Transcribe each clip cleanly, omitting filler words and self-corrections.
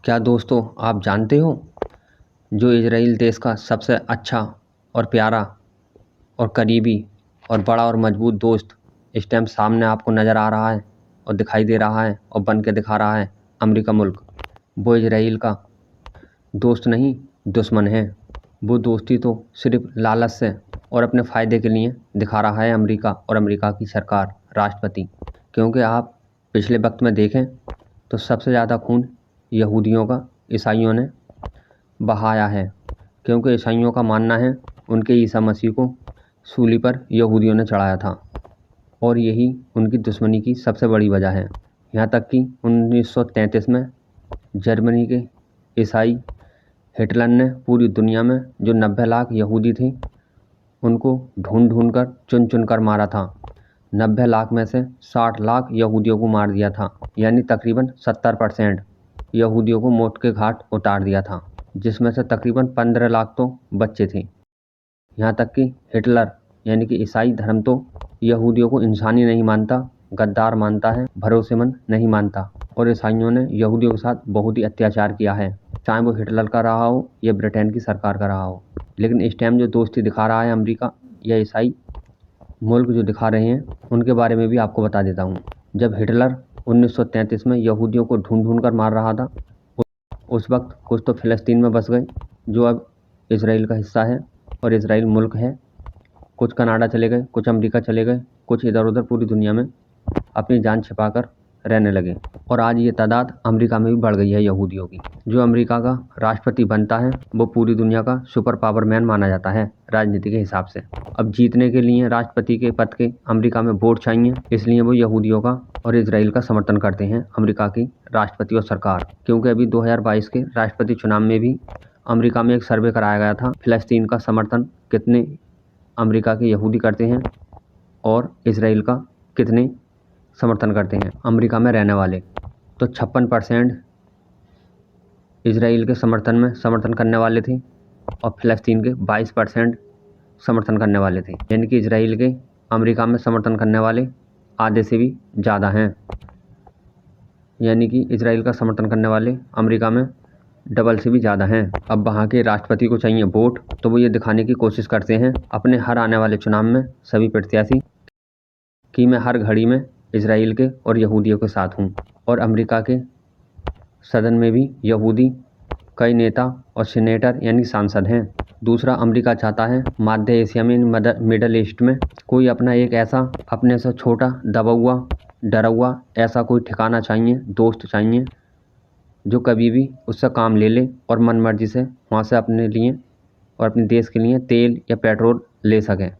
क्या दोस्तों आप जानते हो जो इजराइल देश का सबसे अच्छा और प्यारा और करीबी और बड़ा और मजबूत दोस्त इस टाइम सामने आपको नज़र आ रहा है और दिखाई दे रहा है और बन के दिखा रहा है अमेरिका मुल्क। वो इजराइल का दोस्त नहीं दुश्मन है। वो दोस्ती तो सिर्फ लालच से और अपने फ़ायदे के लिए दिखा रहा है अमेरिका और अमेरिका की सरकार राष्ट्रपति। क्योंकि आप पिछले वक्त में देखें तो सबसे ज़्यादा खून यहूदियों का ईसाइयों ने बहाया है। क्योंकि ईसाइयों का मानना है उनके ईसा मसीह को सूली पर यहूदियों ने चढ़ाया था और यही उनकी दुश्मनी की सबसे बड़ी वजह है। यहाँ तक कि 1933 में जर्मनी के ईसाई हिटलर ने पूरी दुनिया में जो 90 लाख यहूदी थे उनको ढूंढ ढूंढ कर चुन चुन कर मारा था। 90 लाख में से 60 लाख यहूदियों को मार दिया था, यानी तकरीबन 70% यहूदियों को मौत के घाट उतार दिया था, जिसमें से तकरीबन 15 लाख तो बच्चे थे। यहाँ तक कि हिटलर यानी कि ईसाई धर्म तो यहूदियों को इंसानी नहीं मानता, गद्दार मानता है, भरोसेमंद नहीं मानता। और ईसाइयों ने यहूदियों के साथ बहुत ही अत्याचार किया है, चाहे वो हिटलर का रहा हो या ब्रिटेन की सरकार का रहा हो। लेकिन इस टाइम जो दोस्ती दिखा रहा है अमेरिका या ईसाई मुल्क जो दिखा रहे हैं उनके बारे में भी आपको बता देता हूँ। जब हिटलर 1933 में यहूदियों को ढूंढ ढूंढ कर मार रहा था, उस वक्त कुछ तो फ़िलिस्तीन में बस गए जो अब इजराइल का हिस्सा है और इजराइल मुल्क है। कुछ कनाडा चले गए, कुछ अमेरिका चले गए, कुछ इधर उधर पूरी दुनिया में अपनी जान छिपाकर रहने लगे। और आज ये तादाद अमेरिका में भी बढ़ गई है यहूदियों की। जो अमेरिका का राष्ट्रपति बनता है वो पूरी दुनिया का सुपर पावर मैन माना जाता है राजनीति के हिसाब से। अब जीतने के लिए राष्ट्रपति के पद के अमेरिका में वोट चाहिए, इसलिए वो यहूदियों का और इजराइल का समर्थन करते हैं अमेरिका की राष्ट्रपति और सरकार। क्योंकि अभी 2022 के राष्ट्रपति चुनाव में भी अमेरिका में एक सर्वे कराया गया था, फ़िलिस्तीन का समर्थन कितने अमेरिका के यहूदी करते हैं और इजराइल का कितने समर्थन करते हैं अमेरिका में रहने वाले। तो 56% इजराइल के समर्थन करने वाले थे और फ़िलिस्तीन के 22% समर्थन करने वाले थे। यानी कि इजराइल के अमेरिका में समर्थन करने वाले आधे से भी ज़्यादा हैं। यानी कि इजराइल का समर्थन करने वाले अमेरिका में डबल से भी ज़्यादा हैं। अब वहाँ के राष्ट्रपति को चाहिए वोट, तो वो ये दिखाने की कोशिश करते हैं अपने हर आने वाले चुनाव में सभी प्रत्याशी कि मैं हर घड़ी में इजराइल के और यहूदियों के साथ हूँ। और अमेरिका के सदन में भी यहूदी कई नेता और सीनेटर यानी सांसद हैं। दूसरा, अमेरिका चाहता है मध्य एशिया में, मिडल ईस्ट में कोई अपना एक ऐसा अपने से छोटा दबा हुआ डरा हुआ ऐसा कोई ठिकाना चाहिए, दोस्त चाहिए जो कभी भी उससे काम ले ले और मनमर्जी से वहाँ से अपने लिए और अपने देश के लिए तेल या पेट्रोल ले सकें।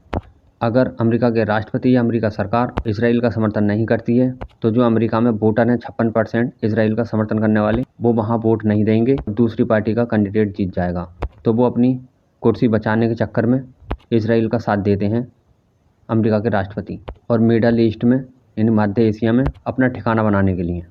अगर अमेरिका के राष्ट्रपति या अमेरिका सरकार इजराइल का समर्थन नहीं करती है तो जो अमेरिका में वोटर हैं 56% इजराइल का समर्थन करने वाले, वो वहाँ वोट नहीं देंगे, दूसरी पार्टी का कैंडिडेट जीत जाएगा। तो वो अपनी कुर्सी बचाने के चक्कर में इजराइल का साथ देते हैं अमेरिका के राष्ट्रपति और मिडल ईस्ट में यानी मध्य एशिया में अपना ठिकाना बनाने के लिए।